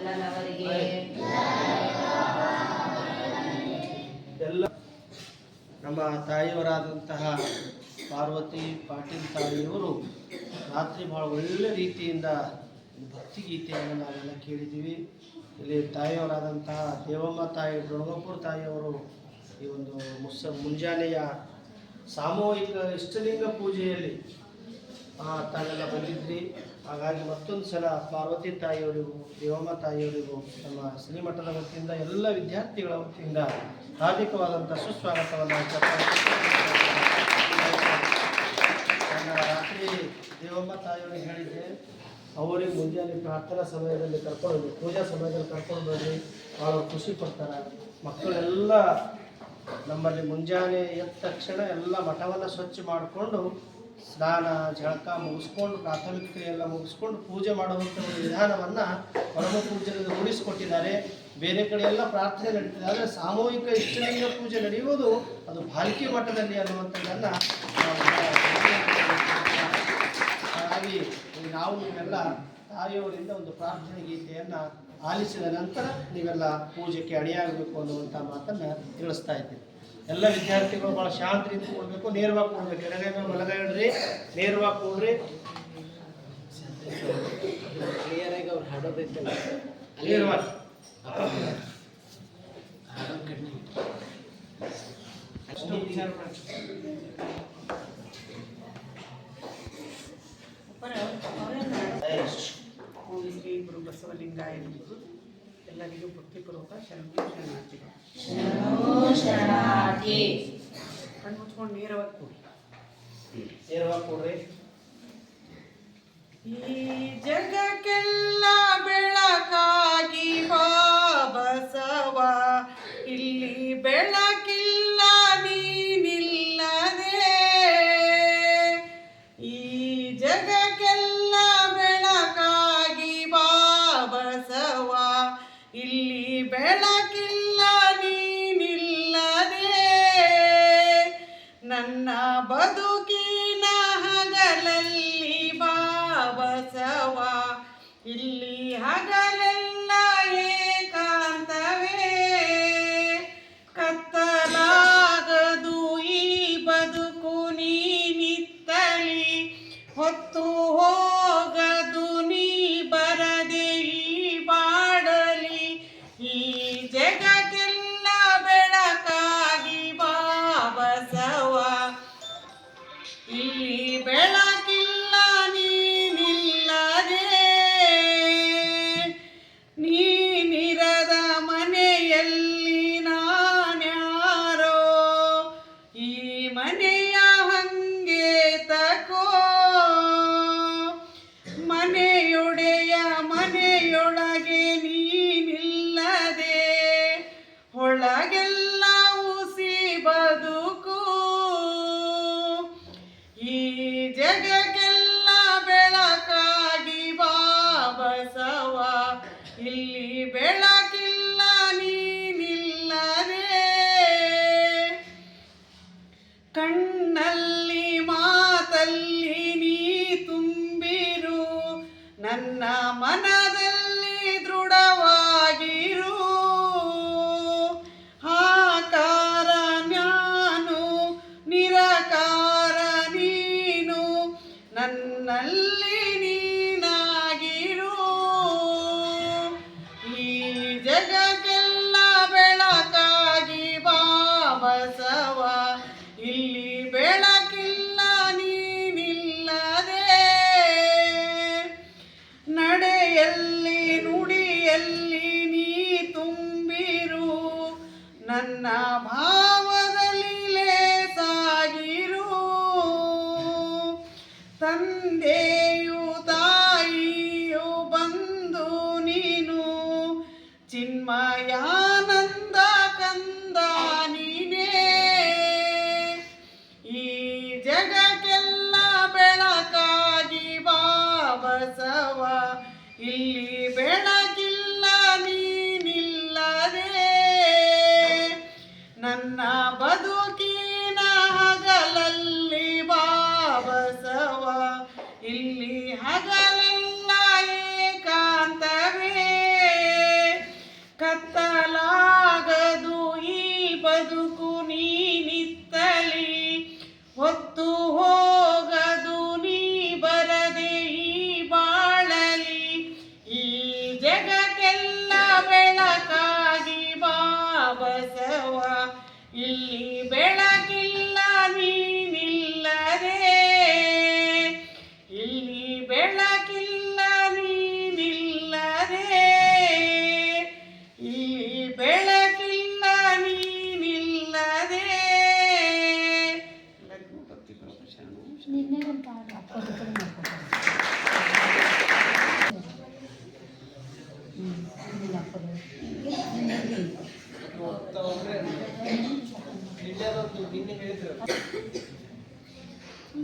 ಮಲ್ಲನವರಿಗೆ ಎಲ್ಲ ನಮ್ಮ ತಾಯಿಯವರಾದಂತಹ ಪಾರ್ವತಿ ಪಾಟೀಲ್ ತಾಯಿಯವರು ರಾತ್ರಿ ಭಾಳ ಒಳ್ಳೆ ರೀತಿಯಿಂದ ಭಕ್ತಿಗೀತೆಯನ್ನು ನಾವೆಲ್ಲ ಕೇಳಿದ್ದೀವಿ. ಇಲ್ಲಿ ತಾಯಿಯವರಾದಂತಹ ದೇವಮ್ಮ ತಾಯಿ ಡೊಣಗಪುರ ತಾಯಿಯವರು ಈ ಒಂದು ಮುಂಜಾನೆಯ ಸಾಮೂಹಿಕ ಇಷ್ಟಲಿಂಗ ಪೂಜೆಯಲ್ಲಿ ತಾವೆಲ್ಲ ಬಂದಿದ್ರಿ. ಹಾಗಾಗಿ ಮತ್ತೊಂದು ಸಲ ಪಾರ್ವತಿ ತಾಯಿಯವರಿಗೂ ದೇವಮ್ಮ ತಾಯಿಯವರಿಗೂ ನಮ್ಮ ಶ್ರೀಮಠದ ವತಿಯಿಂದ ಎಲ್ಲ ವಿದ್ಯಾರ್ಥಿಗಳ ವತಿಯಿಂದ ಹಾರ್ದಿಕವಾದಂಥ ಸುಸ್ವಾಗತವನ್ನು ನಾನು ರಾತ್ರಿ ದೇವಮ್ಮ ತಾಯಿಯವರಿಗೆ ಹೇಳಿದ್ದೆ, ಅವರಿಗೆ ಮುಂಜಾನೆ ಪ್ರಾರ್ಥನಾ ಸಮಯದಲ್ಲಿ ಕರ್ಕೊಂಡು ಪೂಜಾ ಸಮಯದಲ್ಲಿ ಕರ್ಕೊಂಡು ಬರಲಿ, ಭಾಳ ಖುಷಿ ಪಡ್ತಾರೆ. ಮಕ್ಕಳೆಲ್ಲ ನಮ್ಮಲ್ಲಿ ಮುಂಜಾನೆ ಎದ್ದ ತಕ್ಷಣ ಎಲ್ಲ ಮಠವನ್ನು ಸ್ವಚ್ಛ ಮಾಡಿಕೊಂಡು ಸ್ನಾನ ಜಳಕ ಮುಗಿಸ್ಕೊಂಡು ಪ್ರಾಥಮಿಕ ಕ್ರಿಯೆಲ್ಲ ಮುಗಿಸ್ಕೊಂಡು ಪೂಜೆ ಮಾಡುವಂಥ ಒಂದು ವಿಧಾನವನ್ನು ಪರಮ ಪೂಜ್ಯರಿಂದ ರೂಢಿಸಿಕೊಟ್ಟಿದ್ದಾರೆ. ಬೇರೆ ಕಡೆ ಎಲ್ಲ ಪ್ರಾರ್ಥನೆ ನಡೀತಿದೆ, ಆದರೆ ಸಾಮೂಹಿಕ ಇಷ್ಟಲಿಂಗ ಪೂಜೆ ನಡೆಯುವುದು ಅದು ಬಾಲ್ಕಿ ಮಠದಲ್ಲಿ ಅನ್ನುವಂಥದ್ದನ್ನು ಹಾಗಾಗಿ ನಾವು ನೀವೆಲ್ಲ ತಾಯಿಯವರಿಂದ ಒಂದು ಪ್ರಾರ್ಥನೆ ಗೀತೆಯನ್ನು ಆಲಿಸಿದ ನಂತರ ನೀವೆಲ್ಲ ಪೂಜೆಗೆ ಅಣಿಯಾಗಬೇಕು ಅನ್ನುವಂಥ ಮಾತನ್ನು ತಿಳಿಸ್ತಾ ಇದ್ದೀವಿ. ಎಲ್ಲ ವಿದ್ಯಾರ್ಥಿಗಳು ಭಾಳ ಶಾಂತ ರೀತಿ ಕೊಡಬೇಕು, ನೇರವಾಗಿ ಕೊಡ್ಬೇಕು. ಎಡಗೈ ಮೇಲೆ ಬಲಗೈ ಇಡ್ರಿ, ನೇರವಾಗಿ ಕೊಡ್ರಿ. ಕ್ಲಿಯರಾಗಿ ಅವ್ರು ಹಾಡೋದೈತಲ್ಲ ನೇರವಾಗಿ ಶ್ರೀ ಗುರು ಬಸವಲಿಂಗಾಯ ನಮಃ. ಎಲ್ಲರಿಗೂ ಭಕ್ತಿಪೂರ್ವಕ ಶರಣಾರ್ಥಿ. ಕಣ್ಣು ಮುಚ್ಕೊಂಡು ನೇರವಾಗಿ ಕೊಡಿ, ನೇರವಾಗಿ ಕೊಡ್ರಿ. ಈ ಜಗಕ್ಕೆಲ್ಲ ಬೆಳಕಾಗಿ ಬಾ ಬಸವ, ಇಲ್ಲಿ ಬೆಳಕಿಲ್ಲ ನೀನಿಲ್ಲದೆ. ಈ ಜಗಕ್ಕೆಲ್ಲ ಬೆಳಕಾಗಿ ಬಾ ಬಸವ, ಇಲ್ಲಿ ಬೆಳಕಿಲ್ಲ ನೀನಿಲ್ಲದೆ. ನನ್ನ ಬದುಕಿನ ಹಗಲಲ್ಲಿ ಬಾ ಬಸವ, ಇಲ್ಲಿ ಹಗಲೆಲ್ಲ ಏಕಾಂತವೇ. ಕತ್ತಲಾಗದು ಈ ಬದುಕು ನೀನಿತ್ತಲಿ, ಹೊತ್ತು ಹೋಗದು ನೀ ಬರದೆ ಈ ಬಾಡಲಿ. ಈ ಜಗಕ್ಕೆಲ್ಲ ಬೆಳಕಾಗಿ ಬಾ ಬಸವ, ಇಲ್ಲಿ ಬೆಳಕಿಲ್ಲ ನೀನಿಲ್ಲದೆ. ನೀನಿರದ ಮನೆಯಲ್ಲಿ ನಾನ್ಯಾರೋ, ಈ ಮನೆಯ ಹಂಗೆ ತಕೋ. ಮನೆಯೊಡೆಯ ಮನೆಯೊಳಗೆ ನೀನಿಲ್ಲದೆ, ಒಳಗೆಲ್ಲ ಉಸಿ ಬದುಕು. ಈ ಜಗಕ್ಕೆಲ್ಲ ಬೆಳಕಾಗಿ ಬಾ ಬಸವ, ಇಲ್ಲಿ ಬೆಳಕಿಲ್ಲ ನೀನಿಲ್ಲದೆ. ಕಣ್ಣಲ್ಲಿ ಮಾತಲ್ಲಿ ನೀ ತುಂಬಿರು, ನನ್ನ ಮನದಲ್ಲಿ ದೃಢವಾಗಿರು. ಆಕಾರ ಜ್ಞಾನು ನಿರಾಕಾರ ನೀನು, ನನ್ನಲ್ಲಿ ನೀನಾಗಿರು. ಈ ಜಗಕ್ಕೆಲ್ಲ ಬೆಳಕಾಗಿ ಬಾ ಬಸವ, ಇಲ್ಲಿ ಬೆಳಕಿಲ್ಲ ನೀನಿಲ್ಲದೆ. ನಡೆಯಲ್ಲಿ ನುಡಿಯಲ್ಲಿ ನೀ ತುಂಬಿರು, ನನ್ನ ಭಾವದಲ್ಲಿ ಲೇಸಾಗಿರು. ತಂದೆಯು ತಾಯಿಯು ಬಂದು ನೀನು, ಚಿನ್ಮಯಾನಂದ ಕಂದ ನೀನೇ. ಈ ಜಗಕ್ಕೆಲ್ಲ ಬೆಳಕಾಗಿ ಬಾ ಬಸವ, ಇಲ್ಲಿ ಬೆಳಕಿಲ್ಲ ನೀನಿಲ್ಲದೆ. ನನ್ನ ಬದುಕಿನ ಹಗಲಲ್ಲಿ ಬಾ ಬಸವ, ಇಲ್ಲಿ ಹಗಲೆಲ್ಲ ಏಕಾಂತವೇ.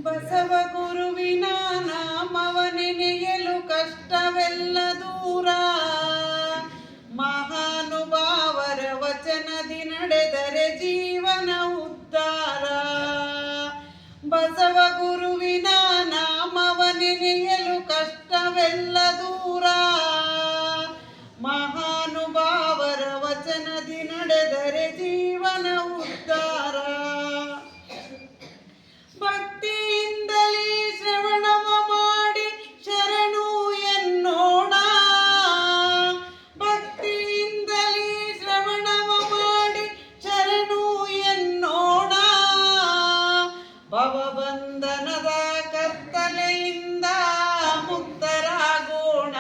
ಬಸವ ಗುರುವಿನ ನಾಮವ ನೆನೆಯಲು ಕಷ್ಟವೆಲ್ಲ ದೂರ, ಮಹಾನುಭಾವರ ವಚನದಿ ನಡೆದರೆ ಜೀವನ ಉದ್ಧಾರ. ಬಸವ ಗುರುವಿನ ನಾಮವ ನೆನೆಯಲು ಕಷ್ಟವೆಲ್ಲ ದೂರ, ಮಹಾನುಭಾವರ ವಚನದಿ ನಡೆದರೆ ಜೀವನ ಉದ್ಧಾರ. ಭಕ್ತಿಯಿಂದಲೇ ಶ್ರವಣವ ಮಾಡಿ ಶರಣು ಎನ್ನೋಣ, ಭಕ್ತಿಯಿಂದಲೇ ಶ್ರವಣವ ಮಾಡಿ ಶರಣು ಎನ್ನೋಣ. ಭವಬಂಧನದ ಕತ್ತಲೆಯಿಂದ ಮುಕ್ತರಾಗೋಣ,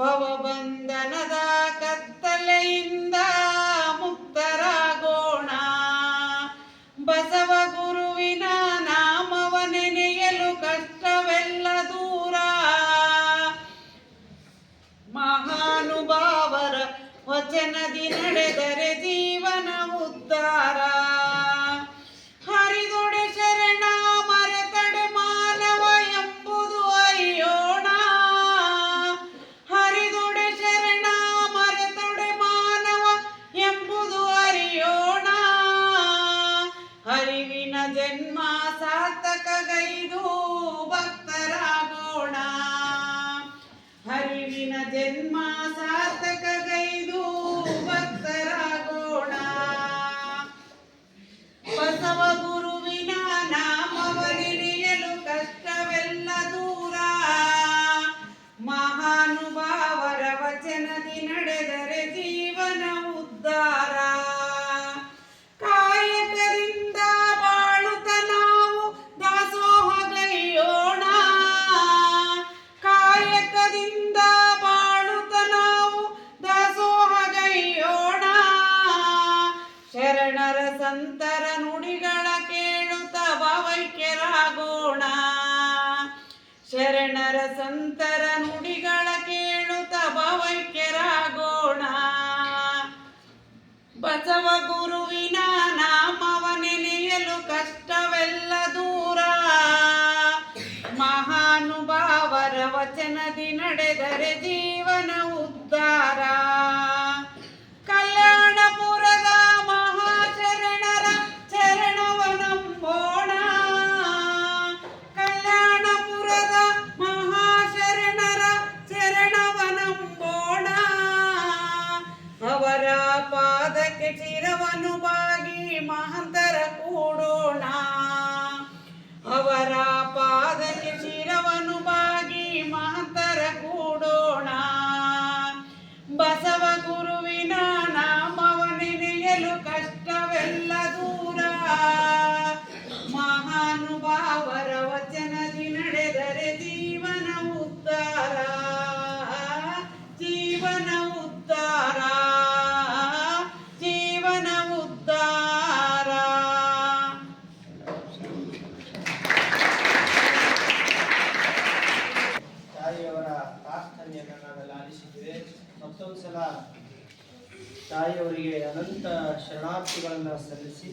ಭವಬಂಧನದ ಕತ್ತಲೆಯಿಂದ ಮುಕ್ತರಾಗೋಣ. ಬಸವ ಗುರುವಿನ ನಾಮವ ನೆನೆಯಲು ಕಷ್ಟವೆಲ್ಲ ದೂರ, ಮಹಾನುಭಾವರ ವಚನದಿ ನಡೆದರೆ ಜೀವನ ಉದ್ಧಾರ. ಹರಿದೊಡೆ ಶರಣ ಮರೆತಡೆ ಮಾನವ ಎಂಬುದು ಅರಿಯೋಣ, ಹರಿದೊಡೆ ಶರಣ ಮರೆತೊಡೆ ಮಾನವ ಎಂಬುದು ಅರಿಯೋಣ. ಹರಿವಿನ ಜನ್ಮ ಸಾರ್ಥಕಗೈದು ಭಕ್ತರಾಗೋಣ, ಹರಿವಿನ ಜನ್ಮ ಸಾರ್ಥಕಗೈದು ಭಕ್ತರಾಗೋಣ. ಬಸವ ಗುರುವಿನ ನಾಮವ ನೆನೆಯಲು ಕಷ್ಟವೆಲ್ಲ ದೂರ, ಮಹಾನುಭಾವರ ವಚನದಿ ನಡೆದರೆ ಜೀವನ ಉದ್ಧಾರ. ಕಾಯಕದಿಂದ ಬಾಳುತ್ತ ನಾವು ದಾಸೋಹಗೈಯೋಣ, ಕಾಯಕದಿಂದ ಬಾಳುತ್ತ ನಾವು ದಾಸೋಹಗೈಯೋಣ. ಶರಣರ ಸಂತರ ನುಡಿಗಳ ಕೇಳುತ್ತ ಭಾವೈಕ್ಯರಾಗೋಣ, ಶರಣರ ಸಂತರ ನುಡಿಗಳ ಕೇಳುತ್ತ ಭಾವೈಕ್ಯರಾಗೋಣ. ಬಸವ ಗುರುವಿನ ನಾಮವ ನೆನೆಯಲು ಕಷ್ಟವೆಲ್ಲ ದೂರ, ಮಹಾನುಭಾವರ ವಚನದಿ ನಡೆದರೆ ಜೀವನ ಉದ್ಧಾರ. ಕಲ್ಯಾಣಪುರದ ಮಹಾಶರಣರ ಚರಣವ ನಂಬೋಣ, ಕಲ್ಯಾಣಪುರದ ಮಹಾಶರಣರ ಚರಣವ ನಂಬೋಣ. ಅವರ ಪಾದಕ್ಕೆ ಚಿರವನ್ನು ಬಾಗಿ ಮಹಂತರ ಕೂಡೋಣ, ಅವರ ಪಾದಕ್ಕೆ ಚಿರವನ್ನು ಬಾಗಿ ಮಹಂತರ ಕೂಡೋಣ. ಬಸವ ಗುರುವಿನ ನಾಮವ ನೆನೆಯಲು ಕಷ್ಟವೆಲ್ಲ ದೂರ, ಮಹಾನುಭಾವರ ವಚನದಿ ನಡೆದರೆ ಜೀವನ ಉದ್ಧಾರ, ಜೀವನ ಉದ್ಧಾರ, ಜೀವನ ಉದ್ಧಾರ. ತಾಯಿಯವರ ಪ್ರಾರ್ಥನೆಯನ್ನು ನಾವೆಲ್ಲ ಆಲಿಸಿದ್ದೇವೆ. ಮತ್ತೊಂದು ಸಲ ತಾಯಿಯವರಿಗೆ ಅನಂತ ಶರಣಾರ್ಥಿಗಳನ್ನು ಸಲ್ಲಿಸಿ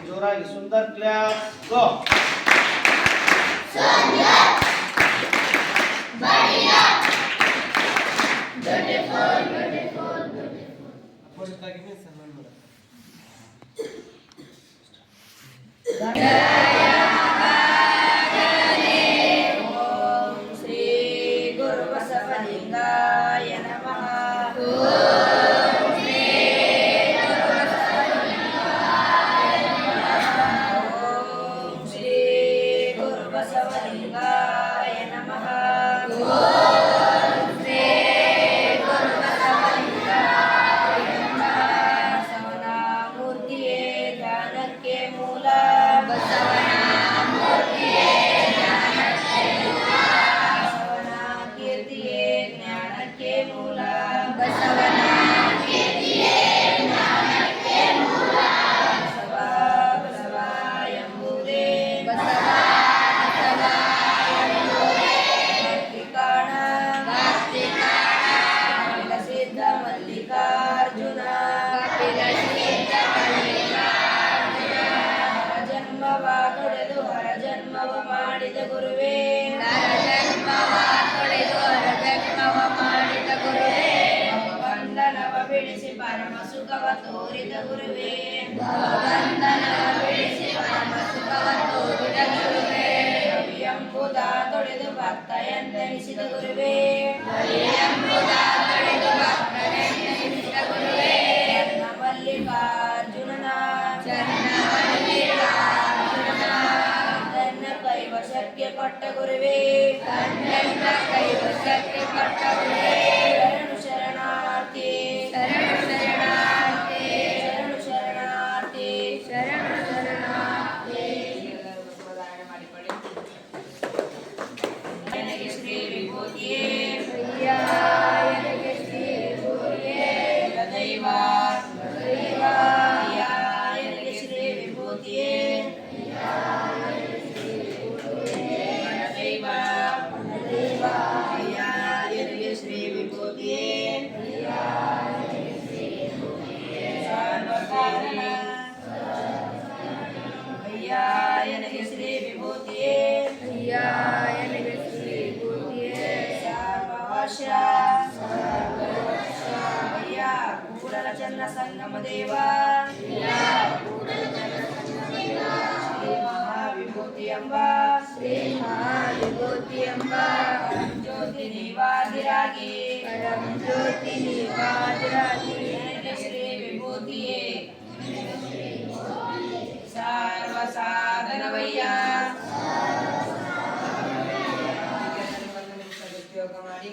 ಜೋರಾಗಿ ಸುಂದರ್ ಕ್ಲಾಸ್ ಗೋ. ಶ್ರೀ ಗುರು ಬಸವಲಿಂಗಾಯ ನಮಃ. ಓಂ ಶ್ರೀ ಗುರು ಬಸವಲಿಂಗಾಯ ನಮಃ. ಬಸವನ ಮೂರ್ತಿಯೇ ಜ್ಞಾನಕ್ಕೆ ಮೂಲ, ಬಸವನ ಕೀರ್ತಿಯೇ ಜ್ಞಾನಕ್ಕೆ ಮೂಲ, ಬಸವನ ಬಸವ ಬಸವ ಎಂಬುದೇ, ಬಸವ ತೋರಿದ ಗುರುವೇ ಭವಬಂಧನ ಬಿಡಿಸಿ ಪರಮ ಸುಖವ ತೋರಿದ ಗುರುವೇ ಎಂಬುದ ತೊಳೆದು ಭಕ್ತ ಎಂದೆನಿಸಿದ ಗುರುವೇ ಎಂಬುದ ತೊಳೆದು ಭಕ್ತ ಎಂದೆನಿಸಿದ ಗುರುವೇ ಮಲ್ಲಿಕಾರ್ಜುನನ ತನ್ನ ಕೈವಶಕ್ಕೆ ಕೊಟ್ಟ ಗುರುವೇ ತನ್ನ ಕೈವಶಕ್ಕೆ ಕೊಟ್ಟ ಗುರುವೇ ಶರಣು ಶರಣಾರ್ಥಿ ಶರಣು ಶರಣಾರ್ಥಿ ಶರಣು ಶರಣಾರ್ಥಿ ಶರಣು ಶರಣಾರ್ಥಿ. ಎಲ್ಲರೂ ಮಾಡಿಕೊಳ್ಳಿ. ನನಗೆ ಶ್ರೀ ವಿಭೂತಿಯೇ ನನಗೆ ಶ್ರೀ ವಿಭೂತಿಯೇ ದೈವ ನನಗೆ ಶ್ರೀ ವಿಭೂತಿಯೇ ದೈವ ನನಗೆ ಶ್ರೀ ವಿಭೂತಿಯೇ ಸರ್ವಕಾರಣ ನನಗೆ ಶ್ರೀ ವಿಭೂತಿಯೇ ನನಗೆ ಶ್ರೀ ವಿಭೂತಿಯೇ ಸರ್ವವಶ ಕೂಡಲ ಚನ್ನ ಸಂಗಮ ದೇವ ಶ್ರೀ ಮಹಾವಿಭೂತಿ ಎಂಬ ಶ್ರೀ ಮಹಾವಿಭೂತಿ ಎಂಬ ಜ್ಯೋತಿ ನೀವಾದಿರಾಗಿ ಜ್ಯೋತಿ ನೀವಾದಿರಾಗಿ ನನಗೆ ಶ್ರೀ ವಿಭೂತಿಯೇ ಸರ್ವ ಸಾಧನವಯ್ಯ. ಒಂದು ನಿಮಿಷ ಉದ್ಯೋಗ ಮಾಡಿ.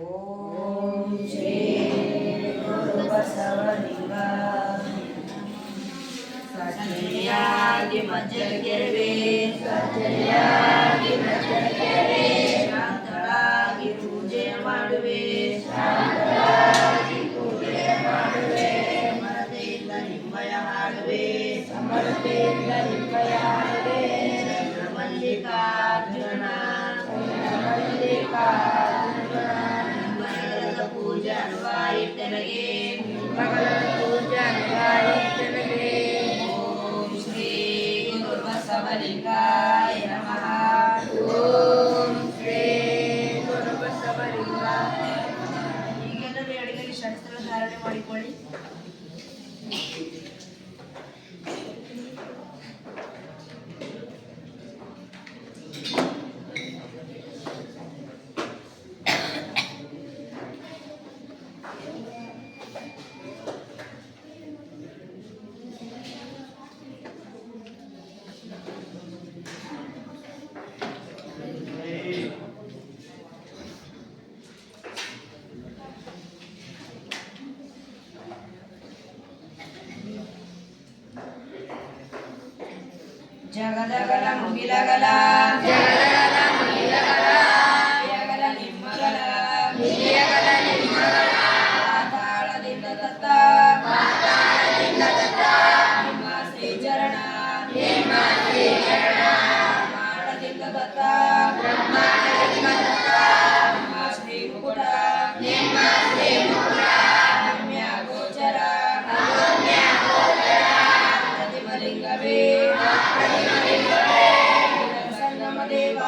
ಓಂ ಶ್ರೀ ಗುರು ಬಸವಲಿಂಗ ಸಜ್ಜನಿಯಾಗಿ ಮಜ್ಜಗೆರವೆ ಶಾಂತಳಾಗಿ ಪೂಜೆ ಮಾಡುವೆ ಸಮರತೆಯಿಂದ ನಿಮ್ಮಯ ಹಾಡುವೆ ಮಲ್ಲಿಕಾರ್ಜುನ ಪೂಜೆ ಅನುವಾಯಿತನಗೆ ಓಂ ಶ್ರೀ ಗುರು ಬಸವಲಿಂಗಾಯ ನಮಃ. ಓಂ ಶ್ರೀ ಗುರು ಬಸವಲಿಂಗಾಯ. ಈಗೆಲ್ಲರೂ ಎಡಗೈ ಶಸ್ತ್ರ ಧಾರಣೆ ಮಾಡಿಕೊಳ್ಳಿ. ಜಗದಗಲ ಮುಗಿಲಗಲ ಯಗಲ ನಿಮ್ಮಗಲ ತಾಳದಿಂದ ತತ್ತ ನಿಮ್ಮ ಶ್ರೀ ಚರಣ ಬ್ರಹ್ಮಾಂಡದಿಂದ ತತ್ತ ನಿಮ್ಮ ಶ್ರೀ ಮುಕುಟ ರಮ್ಯ ಗೋಚರ ಪ್ರತಿಮಲಿಂಗವೇ ಸಂಗಮ ದೇವ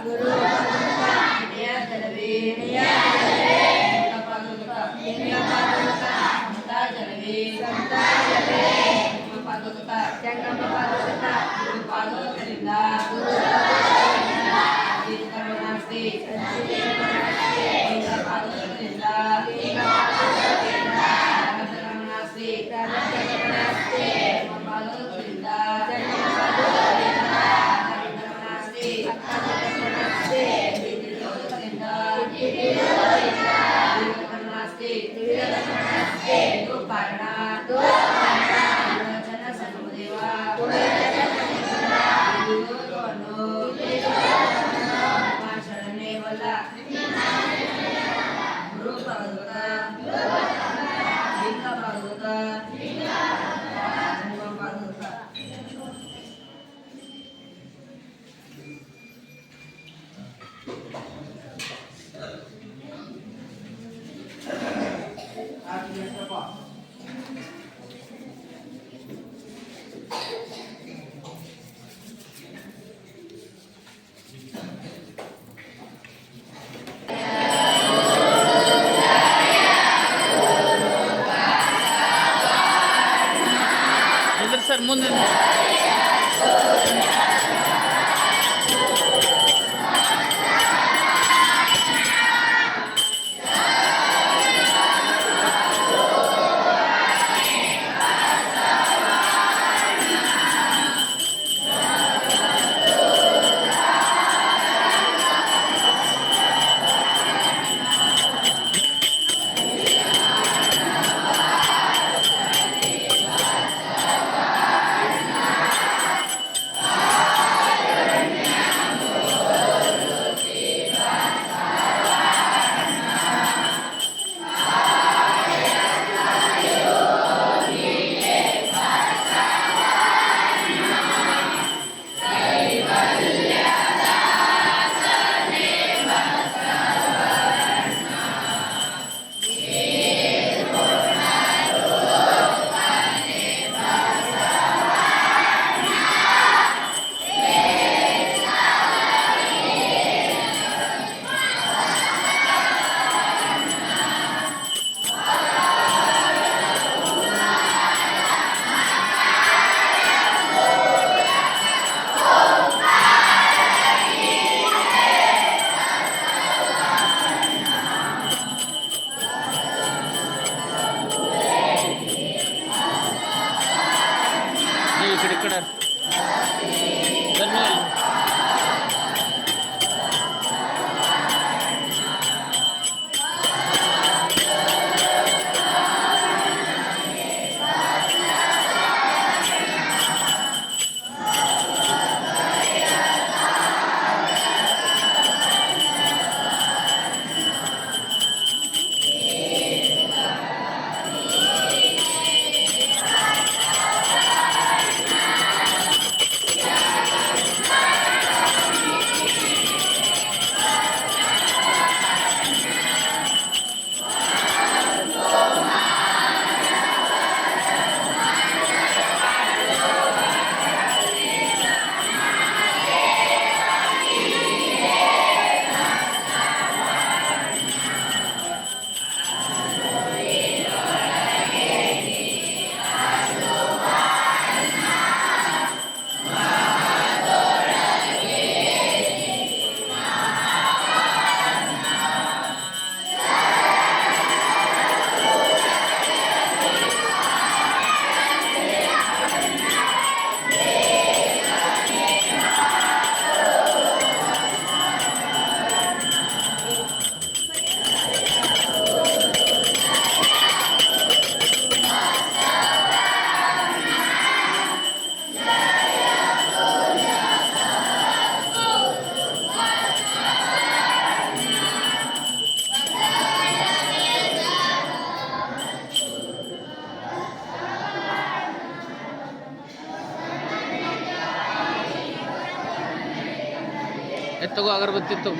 ಗುರು ವಿನಯ ಜಲವೇ ಸರ್ ಮುಂದೆ ఇక్కడ ధన్యవాదాలు. तगो अगरबत्ती तो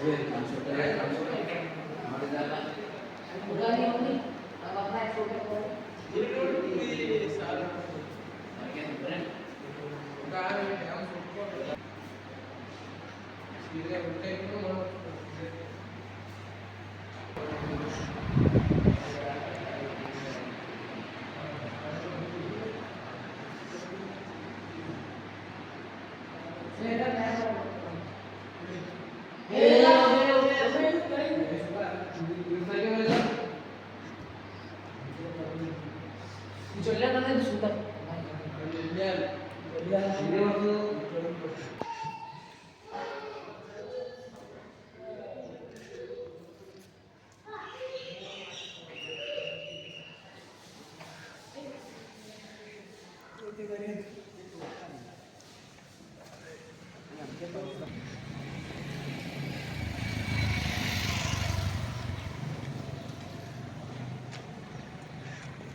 Thank you.